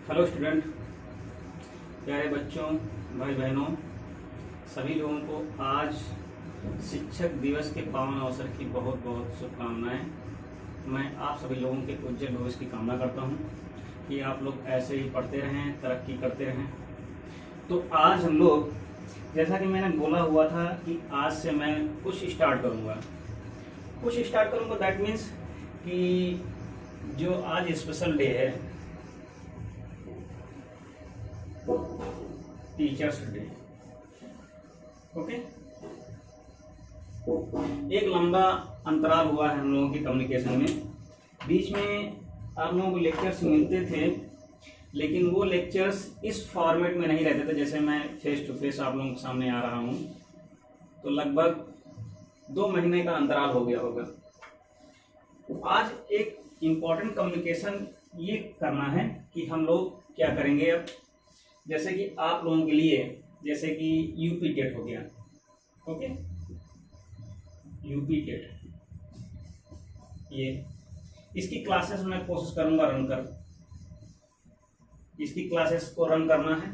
Hello student, प्यारे बच्चों, भाई बहनों, सभी लोगों को आज शिक्षक दिवस के पावन अवसर की बहुत बहुत शुभकामनाएं। मैं आप सभी लोगों के उज्जवल भविष्य की कामना करता हूं कि आप लोग ऐसे ही पढ़ते रहें, तरक्की करते रहें। तो आज हम लोग, जैसा कि मैंने बोला हुआ था कि आज से मैं कुछ स्टार्ट करूंगा, दैट मीन्स कि जो आज स्पेशल डे है, टीचर्स डे। ओके, एक लंबा अंतराल हुआ है हम लोगों की कम्युनिकेशन में। बीच में आप लोगों को लेक्चर्स मिलते थे, लेकिन वो लेक्चर्स इस फॉर्मेट में नहीं रहते थे जैसे मैं फेस टू फेस आप लोगों के सामने आ रहा हूँ। तो लगभग 2 महीने का अंतराल हो गया होगा। आज एक इम्पॉर्टेंट कम्युनिकेशन ये करना है कि हम लोग क्या करेंगे। अब जैसे कि आप लोगों के लिए, जैसे कि यूपी टेट हो गया, ओके, यूपी टेट, ये इसकी क्लासेस मैं कोशिश करूंगा इसकी क्लासेस को रन करना है।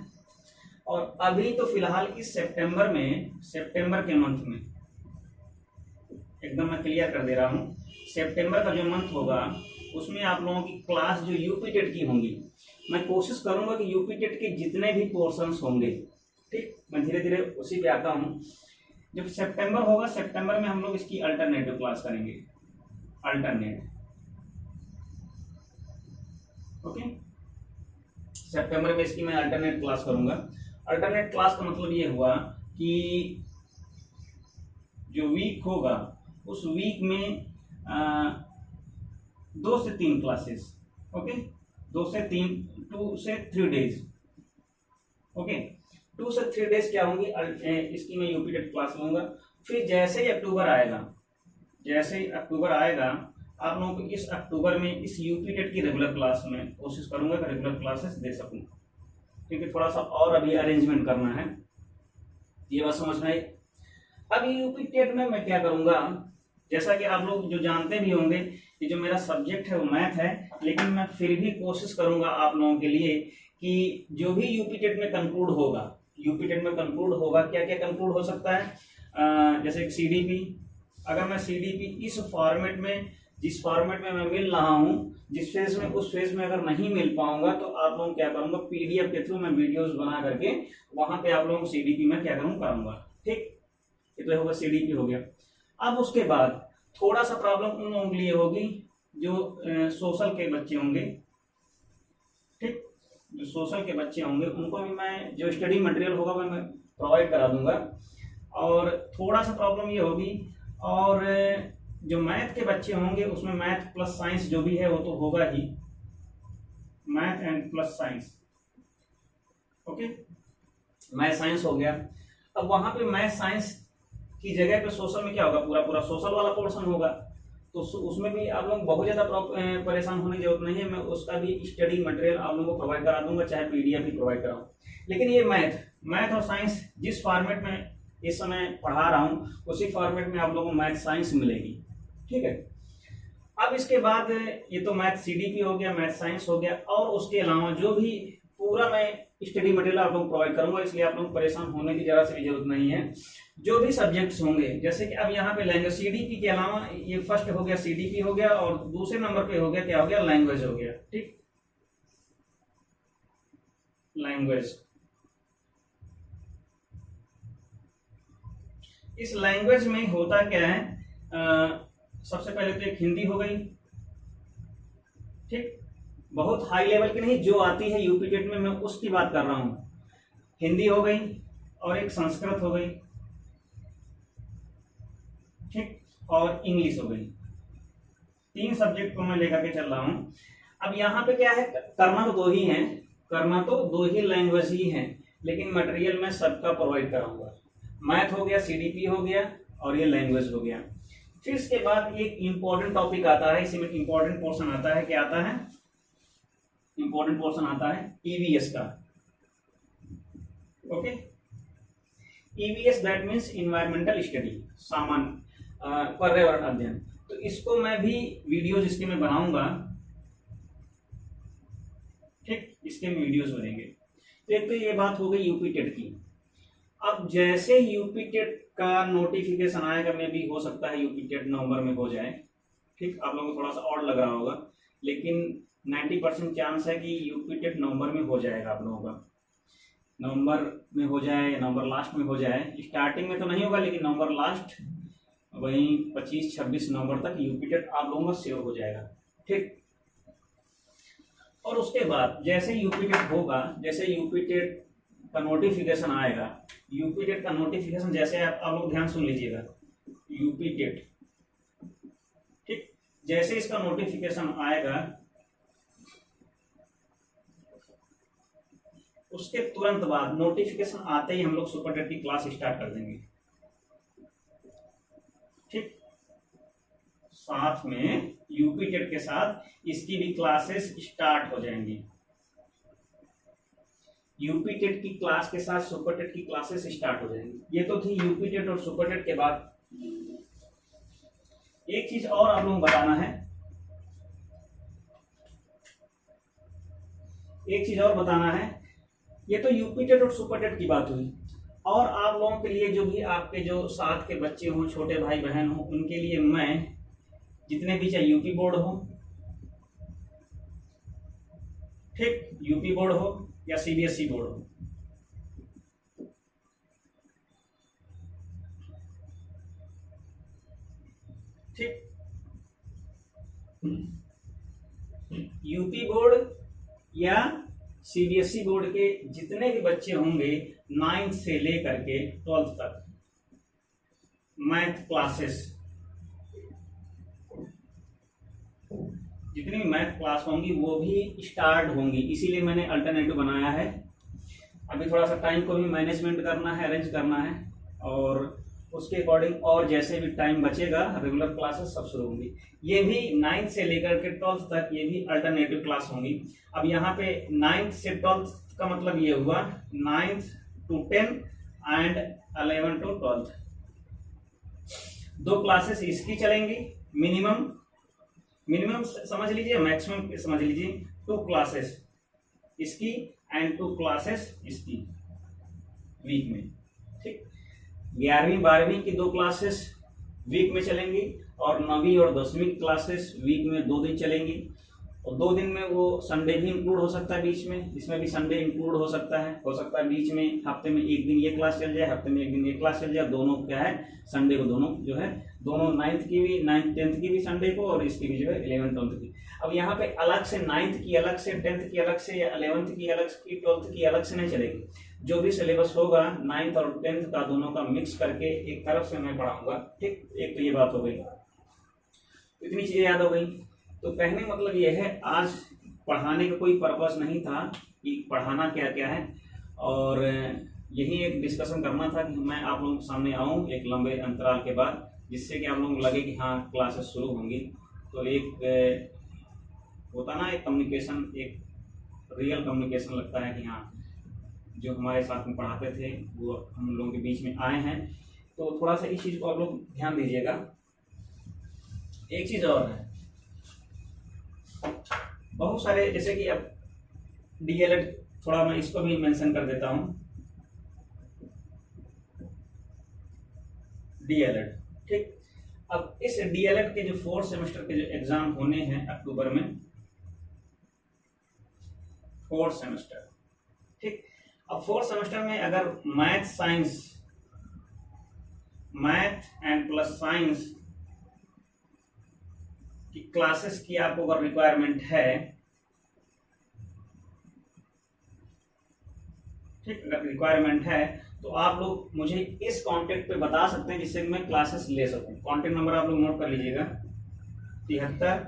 और अभी तो फिलहाल इस सितंबर के मंथ में एकदम मैं क्लियर कर दे रहा हूँ, सितंबर का जो मंथ होगा उसमें आप लोगों की क्लास जो यूपी टेट की होंगी, मैं कोशिश करूंगा कि यूपी टेट के जितने भी पोर्शंस होंगे, ठीक, मैं धीरे धीरे उसी पे आता हूँ। जब सितंबर होगा, सितंबर में हम लोग इसकी अल्टरनेटिव क्लास करेंगे, ओके। सितंबर में इसकी मैं अल्टरनेट क्लास करूंगा। अल्टरनेट क्लास का मतलब ये हुआ कि जो वीक होगा उस वीक में 2 से 3 क्लासेस, ओके, 2 से 3 डेज, ओके। 2 से 3 डेज क्या होंगी, इसकी मैं यूपी टेट क्लास लूंगा। फिर जैसे ही अक्टूबर आएगा, आप लोगों को इस अक्टूबर में इस यूपी टेट की रेगुलर क्लास में कोशिश करूंगा कि रेगुलर क्लासेस दे सकूं, क्योंकि थोड़ा सा और अभी अरेंजमेंट करना है, ये बात समझ में आई। अब यूपी टेट में मैं क्या करूंगा, जैसा कि आप लोग जो जानते भी होंगे कि जो मेरा सब्जेक्ट है वो मैथ है, लेकिन मैं फिर भी कोशिश करूंगा आप लोगों के लिए कि जो भी यूपी टेट में कंक्लूड होगा, क्या क्या कंक्लूड हो सकता है। जैसे सीडीपी, अगर मैं सीडीपी इस फॉर्मेट में, जिस फॉर्मेट में मैं मिल रहा हूँ, जिस फेज में, उस फेज में अगर नहीं मिल पाऊंगा तो आप लोगों क्या करूंगा, पीडीएफ के थ्रू मैं वीडियोस बना करके वहां पे आप लोगों को सीडीपी में क्या कराऊंगा, ठीक। ये तो होगा, सीडीपी हो गया। अब उसके बाद थोड़ा सा प्रॉब्लम उन लोगों के लिए होगी जो सोशल के बच्चे होंगे, ठीक, जो सोशल के बच्चे होंगे उनको भी मैं जो स्टडी मटेरियल होगा वो मैं प्रोवाइड करा दूंगा। और थोड़ा सा प्रॉब्लम ये होगी, और जो मैथ के बच्चे होंगे उसमें मैथ प्लस साइंस जो भी है वो तो होगा ही, math and plus science, okay, math science हो गया। अब वहां पे मैथ साइंस की जगह पे सोशल में क्या होगा, पूरा सोशल वाला पोर्शन होगा, तो उसमें भी आप लोग बहुत ज्यादा परेशान होने की जरूरत नहीं है। मैं उसका भी स्टडी मटेरियल आप लोगों को प्रोवाइड करा दूंगा, चाहे पीडीएफ भी प्रोवाइड कराऊं। लेकिन ये मैथ और साइंस जिस फॉर्मेट में इस समय पढ़ा रहा हूं, उसी फॉर्मेट में आप लोगों को मैथ साइंस मिलेगी, ठीक है। अब इसके बाद ये तो मैथ सीडीपी हो गया, मैथ साइंस हो गया, और उसके अलावा जो भी पूरा मैं स्टडी मटेरियल आप लोगों को प्रोवाइड करूंगा, इसलिए आप लोग परेशान होने की जरा से भी जरूरत नहीं है। जो भी सब्जेक्ट्स होंगे, जैसे कि अब यहाँ पे लैंग्वेज, सीडीपी के अलावा ये फर्स्ट हो गया, सीडीपी हो गया, और दूसरे नंबर पे हो गया, क्या हो गया, लैंग्वेज हो गया, ठीक, लैंग्वेज। इस लैंग्वेज में होता क्या है, सबसे पहले तो एक हिंदी हो गई, ठीक, बहुत हाई लेवल की नहीं, जो आती है यूपी टेट में मैं उसकी बात कर रहा हूं। हिंदी हो गई और एक संस्कृत हो गई, ठीक, और इंग्लिश हो गई। 3 सब्जेक्ट को मैं लेकर के चल रहा हूं। अब यहाँ पे क्या है, करना तो 2 ही लैंग्वेज ही हैं, लेकिन मटेरियल मैं सबका प्रोवाइड कराऊंगा। मैथ हो गया, सीडीपी हो गया, और ये लैंग्वेज हो गया। फिर इसके बाद एक इंपॉर्टेंट टॉपिक आता है, इसमें इंपॉर्टेंट पोर्शन आता है, क्या आता है, इंपॉर्टेंट पोर्शन आता है ईवीएस का, okay. EVS that means environmental study, सामान्य पर्यावरण अध्ययन। तो इसको मैं भी वीडियोज इसके में बनाऊंगा, ठीक, इसके हम वीडियोस बनेंगे। तो एक तो ये बात हो गई यूपी टेट की। अब जैसे यूपी टेट का नोटिफिकेशन आएगा, में भी हो सकता है यूपी टेट नवंबर में हो जाए। ठीक, आप लोगों को थोड़ा सा और लग रहा होगा, लेकिन 90% चांस है कि यूपी टेट नवंबर में हो जाएगा। आप लोगों का नवंबर में हो जाए, नवंबर लास्ट में हो जाए, स्टार्टिंग में तो नहीं होगा, लेकिन नवंबर लास्ट वहीं 25-26 नवंबर तक यूपी टेट आप लोगों का श्योर हो जाएगा। ठीक, और उसके बाद जैसे यूपी टेट होगा, जैसे यूपी टेट का नोटिफिकेशन आएगा, यूपी टेट का नोटिफिकेशन जैसे आप लोग ध्यान सुन लीजिएगा, यूपी टेट, ठीक, जैसे इसका नोटिफिकेशन आएगा उसके तुरंत बाद, नोटिफिकेशन आते ही हम लोग सुपर टेट की क्लास स्टार्ट कर देंगे। ठीक, साथ में यूपी टेट के साथ इसकी भी क्लासेस स्टार्ट हो जाएंगी। यूपी टेट की क्लास के साथ सुपर टेट की क्लासेस स्टार्ट हो जाएंगी। ये तो थी यूपी टेट और सुपर टेट के बाद। एक चीज और आप लोगों को बताना है, एक चीज और बताना है। ये तो यूपी टेट और सुपर टेट की बात हुई, और आप लोगों के लिए जो भी आपके जो साथ के बच्चे हों, छोटे भाई बहन हो, उनके लिए मैं जितने भी, चाहे यूपी बोर्ड हो, ठीक, यूपी बोर्ड हो या सीबीएसई बोर्ड हो, ठीक, यूपी बोर्ड या सीबीएसई बोर्ड के जितने भी बच्चे होंगे 9th से लेकर के 12th तक, मैथ क्लासेस, जितनी भी मैथ क्लास होंगी वो भी स्टार्ट होंगी। इसीलिए मैंने अल्टरनेटिव बनाया है। अभी थोड़ा सा टाइम को भी मैनेजमेंट करना है, अरेंज करना है, और उसके अकॉर्डिंग और जैसे भी टाइम बचेगा रेगुलर क्लासेस सब शुरू होंगी। ये भी 9th से लेकर के 12th तक ये भी अल्टरनेटिव क्लास होंगी। अब यहाँ पे 9th से 12th का मतलब ये हुआ 9th to 10 and 11 to 12th। दो क्लासेस इसकी चलेंगी, मिनिमम समझ लीजिए, मैक्सिमम समझ लीजिए, 2 क्लासेस इसकी एंड 2 क्लासेस इसकी वीक में। ठीक, 11वीं 12वीं की 2 क्लासेस वीक में चलेंगी, और 9वीं और 10वीं क्लासेस वीक में 2 दिन चलेंगी। और 2 दिन में वो संडे भी इंक्लूड हो सकता है बीच में, इसमें भी संडे इंक्लूड हो सकता है बीच में। हफ्ते में एक दिन ये क्लास चल जाए, हफ्ते में एक दिन ये क्लास चल जाए। दोनों क्या है, संडे को दोनों जो है, दोनों 9th की भी, 9th 10th की भी संडे को, और इसकी भी जो है 11th 12th की। अब यहाँ पे अलग से 9th की अलग से, 10th की अलग से, या 11th की अलग की, 12th की अलग से नहीं चलेगी। जो भी सिलेबस होगा 9th और 10th का दोनों का मिक्स करके एक तरफ से मैं पढ़ाऊंगा। ठीक, एक तो ये बात हो गई, इतनी चीजें याद हो गई। तो कहने मतलब ये है, आज पढ़ाने का कोई पर्पस नहीं था कि पढ़ाना क्या क्या है, और यही एक डिस्कशन करना था कि मैं आप लोगों के सामने आऊँ एक लंबे अंतराल के बाद, जिससे कि आप लोगों को लगे कि हाँ क्लासेस शुरू होंगी। तो एक होता ना, एक कम्युनिकेशन, एक रियल कम्युनिकेशन लगता है कि हाँ जो हमारे साथ में पढ़ाते थे वो हम लोगों के बीच में आए हैं। तो थोड़ा सा इस चीज़ को आप लोग ध्यान दीजिएगा। एक चीज़ और है, बहुत सारे, जैसे कि अब डीएलएड, थोड़ा मैं इसको भी मेंशन कर देता हूँ, डीएलएड। ठीक, अब इस डीएलएड के जो 4th सेमेस्टर के जो एग्जाम होने हैं अक्टूबर में, 4th सेमेस्टर। ठीक, अब 4th सेमेस्टर में अगर मैथ एंड प्लस साइंस की क्लासेस की आपको अगर रिक्वायरमेंट है, ठीक, अगर रिक्वायरमेंट है तो आप लोग मुझे इस कांटेक्ट पे बता सकते हैं, जिससे मैं क्लासेस ले सकूं। कांटेक्ट नंबर आप लोग नोट कर लीजिएगा, 73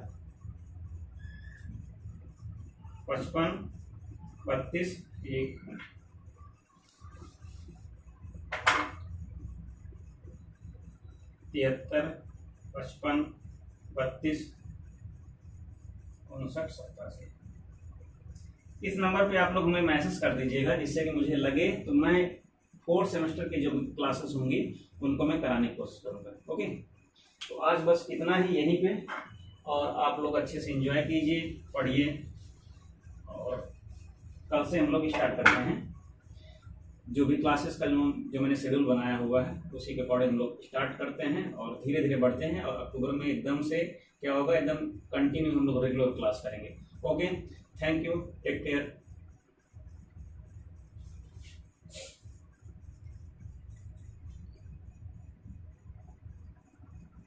55 32 1। 73 55 32 59 87। इस नंबर पे आप लोग हमें मैसेज कर दीजिएगा, जिससे कि मुझे लगे तो मैं 4th सेमेस्टर की जो क्लासेस होंगी उनको मैं कराने की कोशिश करूँगा। ओके, तो आज बस इतना ही यहीं पे, और आप लोग अच्छे से एंजॉय कीजिए, पढ़िए, और कल से हम लोग स्टार्ट करते हैं। जो भी क्लासेस का जो मैंने शेड्यूल बनाया हुआ है उसी के अकॉर्डिंग हम लोग स्टार्ट करते हैं और धीरे धीरे बढ़ते हैं, और अक्टूबर में एकदम से क्या होगा, एकदम कंटिन्यू हम लोग रेगुलर क्लास करेंगे। Okay, thank you, take care.